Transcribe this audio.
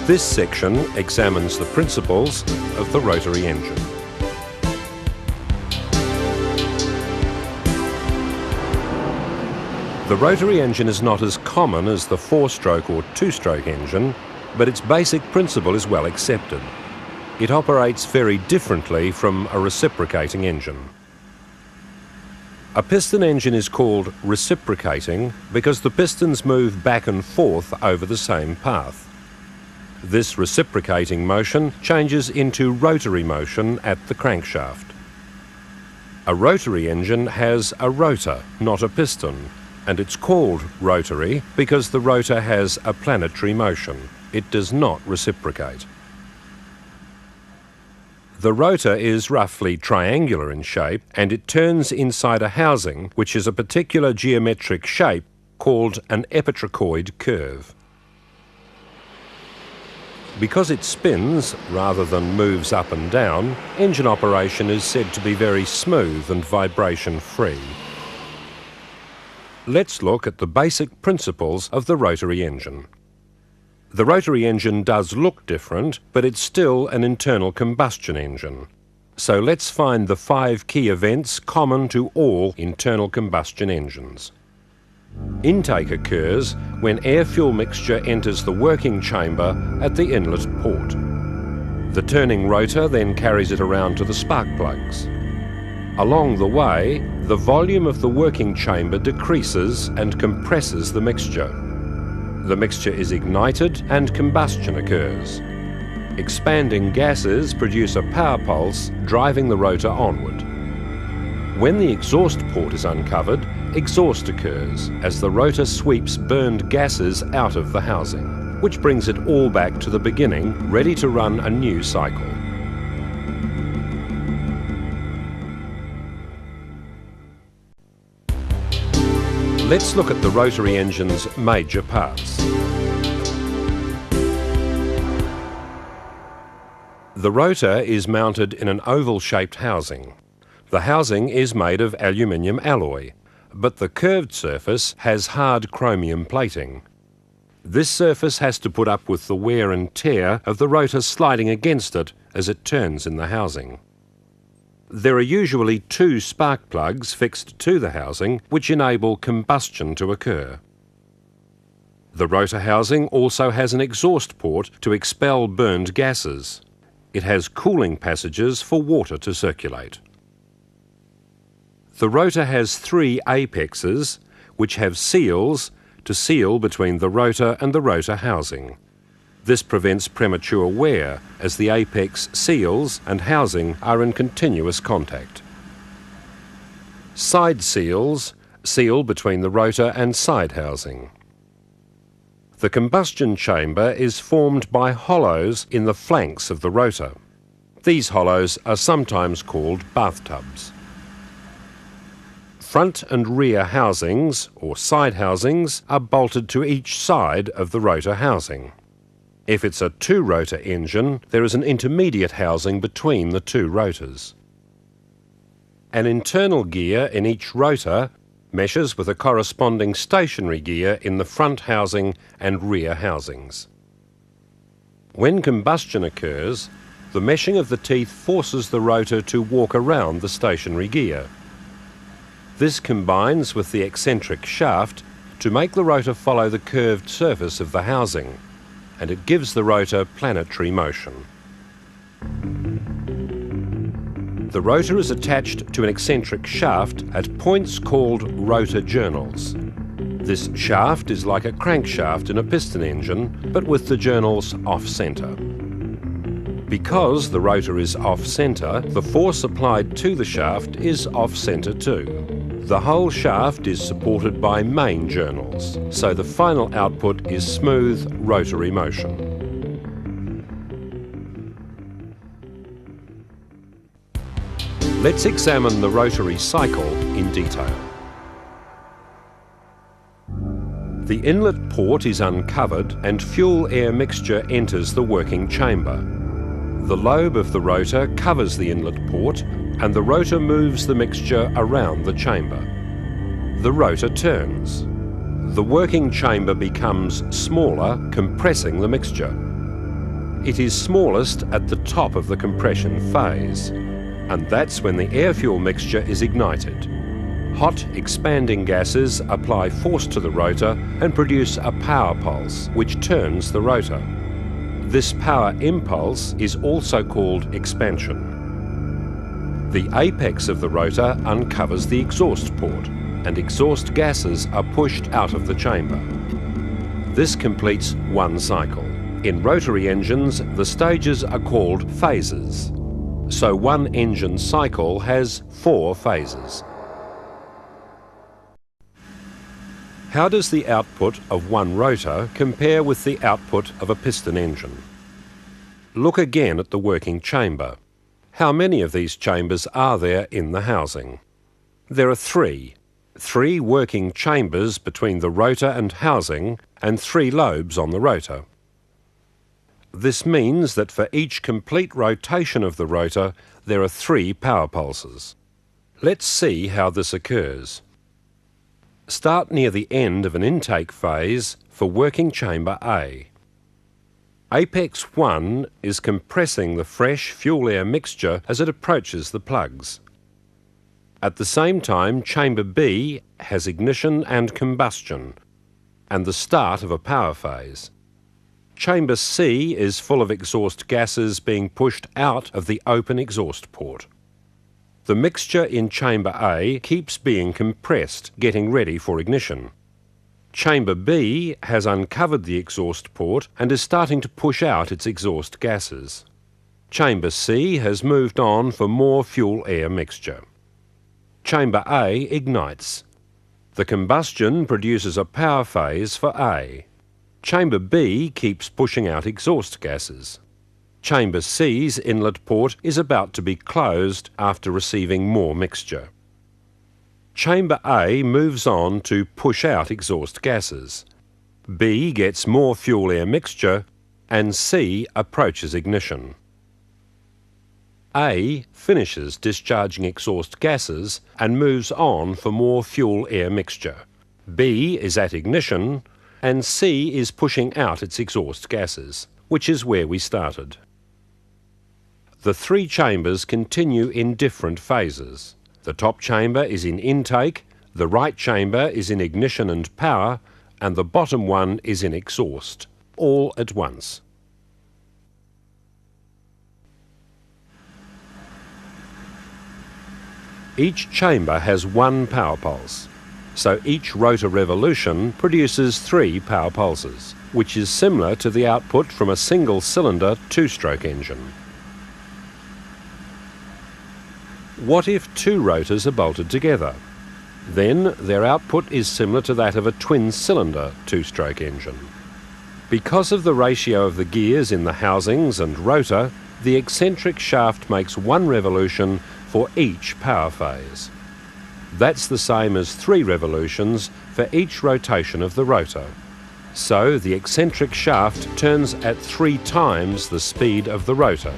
This section examines the principles of the rotary engine. The rotary engine is not as common as the four-stroke or two-stroke engine, but its basic principle is well accepted. It operates very differently from a reciprocating engine. A piston engine is called reciprocating because the pistons move back and forth over the same path. This reciprocating motion changes into rotary motion at the crankshaft. A rotary engine has a rotor, not a piston, and it's called rotary because the rotor has a planetary motion. It does not reciprocate. The rotor is roughly triangular in shape, and it turns inside a housing which is a particular geometric shape called an epitrochoid curve. Because it spins rather than moves up and down, engine operation is said to be very smooth and vibration-free. Let's look at the basic principles of the rotary engine. The rotary engine does look different, but it's still an internal combustion engine. So let's find the 5 key events common to all internal combustion engines. Intake occurs when air-fuel mixture enters the working chamber at the inlet port. The turning rotor then carries it around to the spark plugs. Along the way, the volume of the working chamber decreases and compresses the mixture. The mixture is ignited and combustion occurs. Expanding gases produce a power pulse, driving the rotor onward. When the exhaust port is uncovered, exhaust occurs as the rotor sweeps burned gases out of the housing, which brings it all back to the beginning, ready to run a new cycle. Let's look at the rotary engine's major parts. The rotor is mounted in an oval-shaped housing. The housing is made of aluminium alloy, but the curved surface has hard chromium plating. This surface has to put up with the wear and tear of the rotor sliding against it as it turns in the housing. There are usually 2 spark plugs fixed to the housing which enable combustion to occur. The rotor housing also has an exhaust port to expel burned gases. It has cooling passages for water to circulate. The rotor has 3 apexes which have seals to seal between the rotor and the rotor housing. This prevents premature wear as the apex seals and housing are in continuous contact. Side seals seal between the rotor and side housing. The combustion chamber is formed by hollows in the flanks of the rotor. These hollows are sometimes called bathtubs. Front and rear housings, or side housings, are bolted to each side of the rotor housing. If it's a 2-rotor engine, there is an intermediate housing between the 2 rotors. An internal gear in each rotor meshes with a corresponding stationary gear in the front housing and rear housings. When combustion occurs, the meshing of the teeth forces the rotor to walk around the stationary gear. This combines with the eccentric shaft to make the rotor follow the curved surface of the housing, and it gives the rotor planetary motion. The rotor is attached to an eccentric shaft at points called rotor journals. This shaft is like a crankshaft in a piston engine, but with the journals off-centre. Because the rotor is off-centre, the force applied to the shaft is off-centre too. The whole shaft is supported by main journals, so the final output is smooth rotary motion. Let's examine the rotary cycle in detail. The inlet port is uncovered and fuel-air mixture enters the working chamber. The lobe of the rotor covers the inlet port and the rotor moves the mixture around the chamber. The rotor turns. The working chamber becomes smaller, compressing the mixture. It is smallest at the top of the compression phase, and that's when the air-fuel mixture is ignited. Hot, expanding gases apply force to the rotor and produce a power pulse, which turns the rotor. This power impulse is also called expansion. The apex of the rotor uncovers the exhaust port, and exhaust gases are pushed out of the chamber. This completes one cycle. In rotary engines, the stages are called phases. So one engine cycle has 4 phases. How does the output of one rotor compare with the output of a piston engine? Look again at the working chamber. How many of these chambers are there in the housing? There are 3. 3 working chambers between the rotor and housing, and 3 lobes on the rotor. This means that for each complete rotation of the rotor, there are 3 power pulses. Let's see how this occurs. Start near the end of an intake phase for working chamber A. Apex 1 is compressing the fresh fuel-air mixture as it approaches the plugs. At the same time, chamber B has ignition and combustion, and the start of a power phase. Chamber C is full of exhaust gases being pushed out of the open exhaust port. The mixture in chamber A keeps being compressed, getting ready for ignition. Chamber B has uncovered the exhaust port and is starting to push out its exhaust gases. Chamber C has moved on for more fuel-air mixture. Chamber A ignites. The combustion produces a power phase for A. Chamber B keeps pushing out exhaust gases. Chamber C's inlet port is about to be closed after receiving more mixture. Chamber A moves on to push out exhaust gases. B gets more fuel-air mixture, and C approaches ignition. A finishes discharging exhaust gases and moves on for more fuel-air mixture. B is at ignition, and C is pushing out its exhaust gases, which is where we started. The 3 chambers continue in different phases. The top chamber is in intake, the right chamber is in ignition and power, and the bottom one is in exhaust, all at once. Each chamber has 1 power pulse, so each rotor revolution produces 3 power pulses, which is similar to the output from a single-cylinder 2-stroke engine. What if 2 rotors are bolted together? Then their output is similar to that of a twin-cylinder 2-stroke engine. Because of the ratio of the gears in the housings and rotor, the eccentric shaft makes 1 revolution for each power phase. That's the same as 3 revolutions for each rotation of the rotor. So the eccentric shaft turns at 3 times the speed of the rotor.